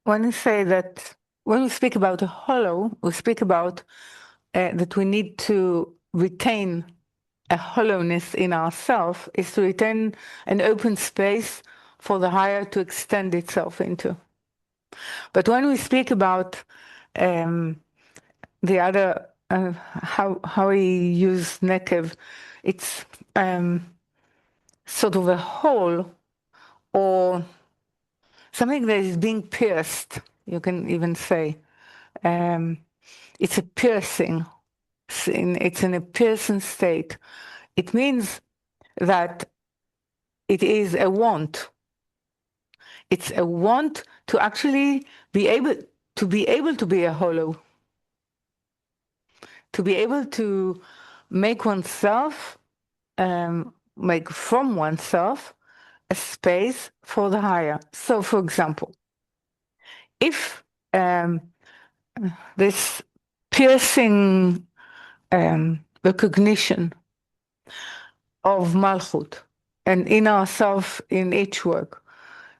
when we say that, when we speak about a hollow, we speak about that we need to retain a hollowness in ourselves, is to retain an open space for the higher to extend itself into. But when we speak about the other, how we use nekev, it's sort of a hole or something that is being pierced, you can even say. It's a piercing. It's in a piercing state. It means that it is a want. It's a want to actually be able to be a hollow, to be able to make oneself, make from oneself a space for the higher. So, for example, if this piercing recognition of Malchut and in ourself in each work,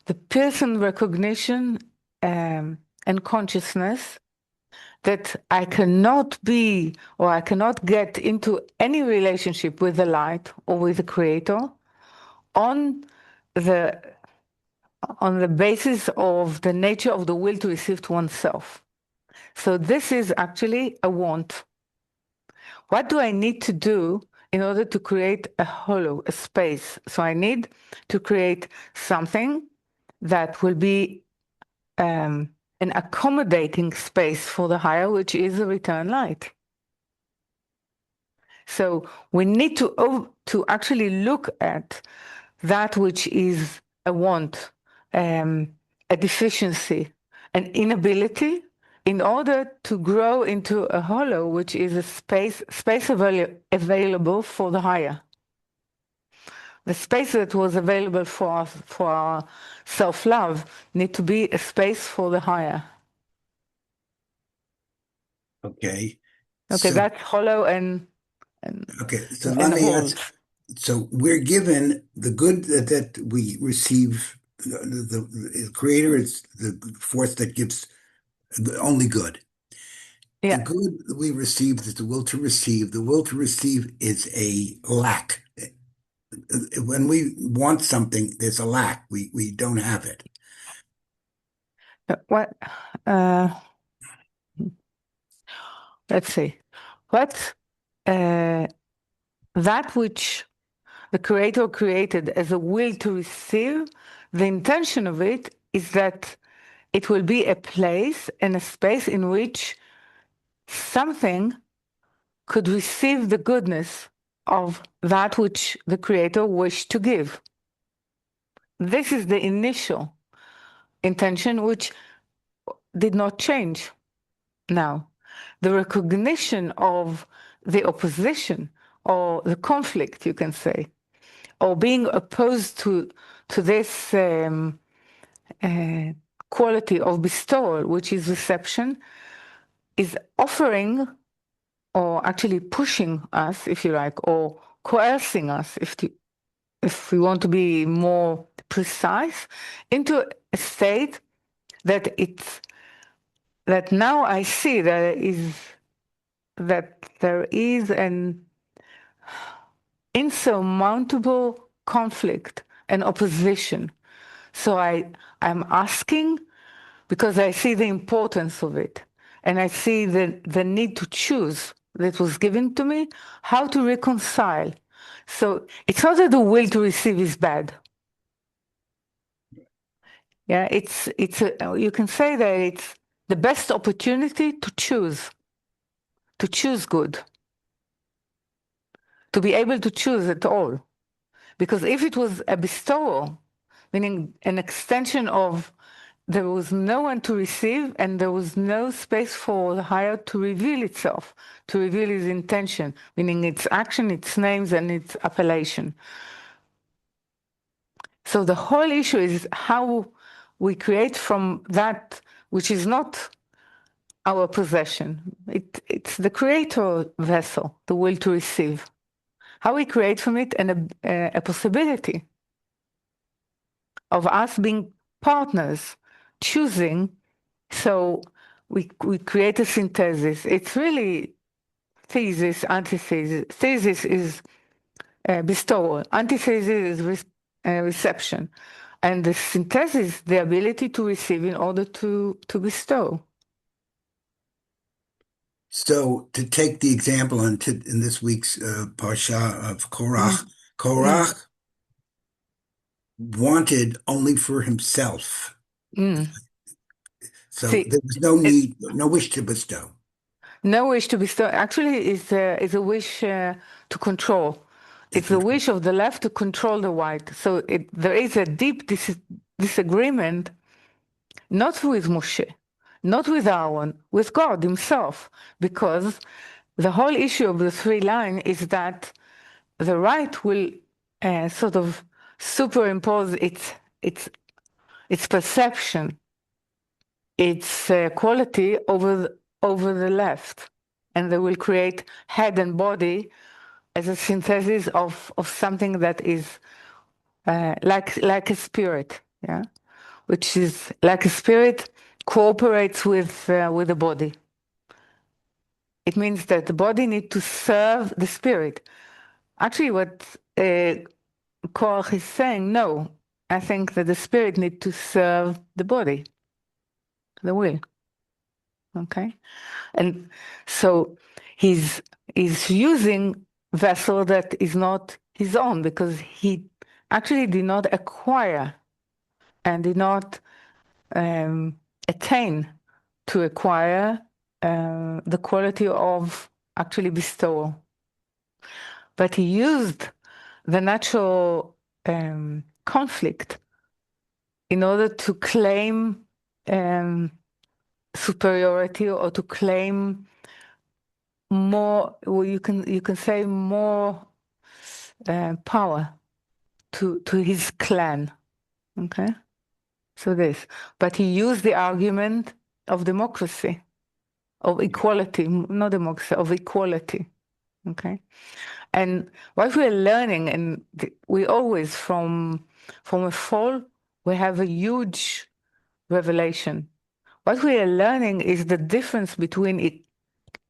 the piercing recognition and consciousness that I cannot be or I cannot get into any relationship with the light or with the creator on the basis of the nature of the will to receive to oneself. So this is actually a want. What do I need to do in order to create a hollow, a space? So I need to create something that will be an accommodating space for the higher, which is a return light. So we need to actually look at that which is a want, a deficiency, an inability, in order to grow into a hollow, which is a space available for the higher. The space that was available for our self-love need to be a space for the higher. Okay. Okay, So, that's hollow okay. So and let me hold. ask. So we're given the good that we receive. The creator is the force that gives the only good. The Yeah. good we receive is the will to receive. The will to receive is a lack. When we want something, there's a lack. We don't have it. What? Uh, let's see. What? That which the creator created as a will to receive, the intention of it is that it will be a place and a space in which something could receive the goodness of that which the creator wished to give. This is the initial intention, which did not change now. The recognition of the opposition or the conflict, you can say, or being opposed to this quality of bestowal, which is reception, is offering or actually pushing us, if you like, or coercing us, if we want to be more precise, into a state that now I see that there is an insurmountable conflict and opposition. So I'm asking because I see the importance of it. And I see the need to choose that was given to me, how to reconcile. So it's not that the will to receive is bad. Yeah, you can say that it's the best opportunity to choose good, to be able to choose at all. Because if it was a bestowal, meaning an extension of there was no one to receive and there was no space for the higher to reveal itself, to reveal its intention, meaning its action, its names, and its appellation. So the whole issue is how we create from that which is not our possession. It's the creator vessel, the will to receive. How we create from it a possibility of us being partners, choosing So we create a synthesis. It's really thesis, antithesis. Thesis is bestowal. Antithesis is reception. And the synthesis, the ability to receive in order to bestow. So to take the example in this week's Parsha of Korach, Mm, mm, Korach wanted only for himself. mm. So See, there was no it, need, no wish to bestow. no wish to bestow actually is a wish to control. To It's the control. wish of the left to control the right. So there is a deep disagreement, not with Moshe, not with Aaron, with God himself, because the whole issue of the three line is that the right will sort of superimpose its perception, its quality over the left, and they will create head and body as a synthesis of something that is like a spirit, yeah, which is like a spirit cooperates with the body. It means that the body needs to serve the spirit. Actually, what Korach is saying, no, I think that the spirit needs to serve the body, the will. Okay, and so he's he's using vessel that is not his own because he actually did not acquire and did not attain to acquire the quality of actually bestowal. But he used the natural conflict in order to claim superiority or to claim more, well, you can say more power to his clan. Okay, so this, but he used the argument of democracy, of equality, not democracy, of equality. Okay, and what we're learning, and we always from a fall, we have a huge revelation. What we are learning is the difference between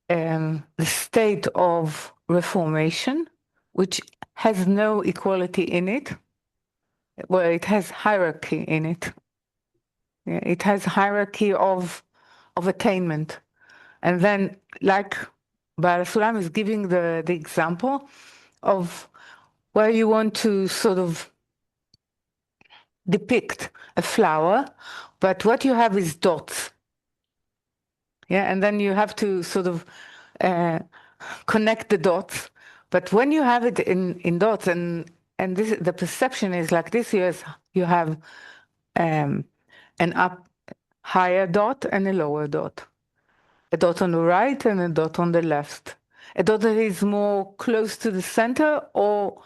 the state of reformation, which has no equality in it, well, it has hierarchy in it. Yeah, it has hierarchy of attainment. And then, like Baal Sulam is giving the example of where you want to sort of depict a flower, but what you have is dots. Yeah, and then you have to sort of uh, connect the dots. But when you have it in dots, and this the perception is like this: you have an up higher dot and a lower dot, a dot on the right and a dot on the left, a dot that is more close to the center, or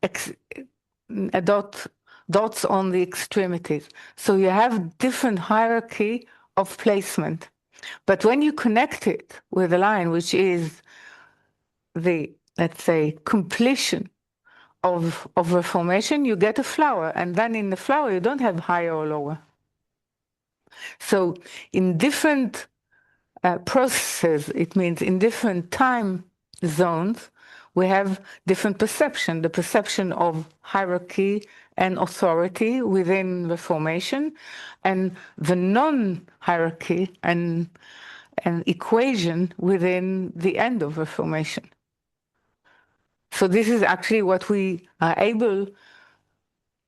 a dots on the extremities. So you have different hierarchy of placement. But when you connect it with a line, which is the, let's say, completion of reformation, you get a flower. And then in the flower, you don't have higher or lower. So in different processes, it means in different time zones, we have different perception, the perception of hierarchy and authority within Reformation, and the non-hierarchy and equation within the end of Reformation. So this is actually what we are able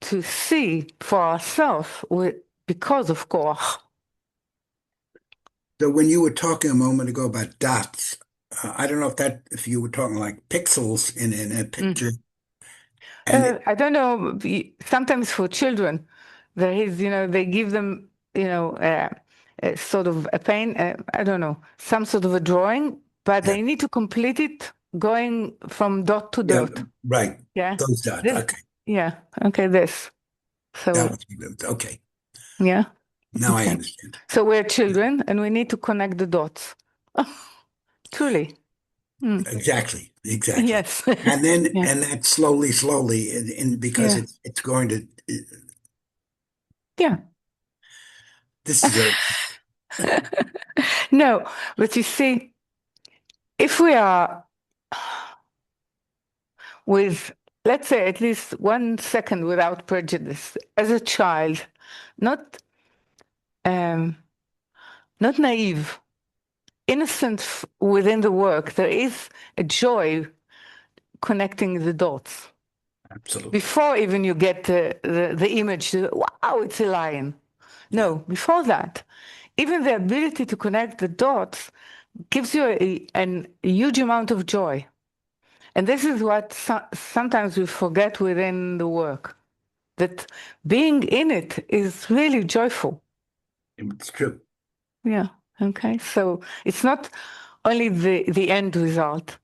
to see for ourselves because of Korach. So when you were talking a moment ago about dots, I don't know if you were talking like pixels in a picture, and I don't know. Sometimes for children, there is, they give them, sort of a pain. I don't know, some sort of a drawing, but yeah, they need to complete it going from dot to yeah, dot. right, Yeah. those dots. This. Okay, Yeah. Okay. This. that So was okay. yeah. Now I Okay. understand. So we're children, and we need to connect the dots. Truly. Mm. Exactly, exactly. Yes. And then Yeah. and that slowly, because Yeah. it's going to. Yeah. This is a No, but you see, if we are with, let's say, at least 1 second without prejudice, as a child, not um, not naive, innocent within the work, there is a joy connecting the dots. Absolutely. Before even you get the image, wow, it's a lion. Yeah. No, before that, even the ability to connect the dots gives you a huge amount of joy. And this is what sometimes we forget within the work, that being in it is really joyful. It's true. Yeah. Okay. So it's not only the end result.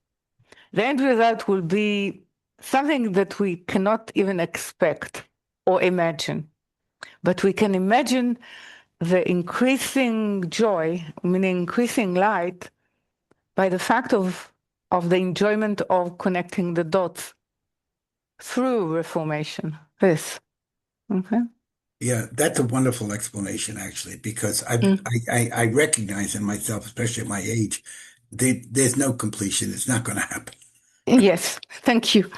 The end result will be something that we cannot even expect or imagine. But we can imagine the increasing joy, meaning increasing light, by the fact of the enjoyment of connecting the dots through reformation. This. Okay. Yeah, that's a wonderful explanation, actually, because Mm. I recognize in myself, especially at my age, there's no completion. It's not going to happen. Yes. Thank you.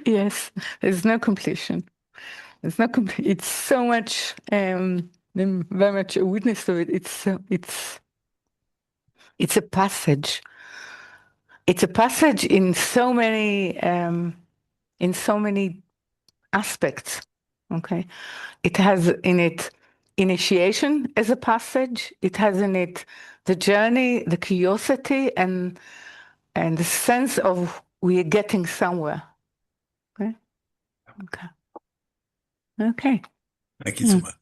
Yes. There's no completion. It's not complete. It's so much. I'm very much a witness to it. It's a passage. It's a passage in so many aspects. Okay, it has in it initiation as a passage. It has in it the journey, the curiosity, and the sense of we are getting somewhere. Okay, okay, okay. Thank you so Hmm. much.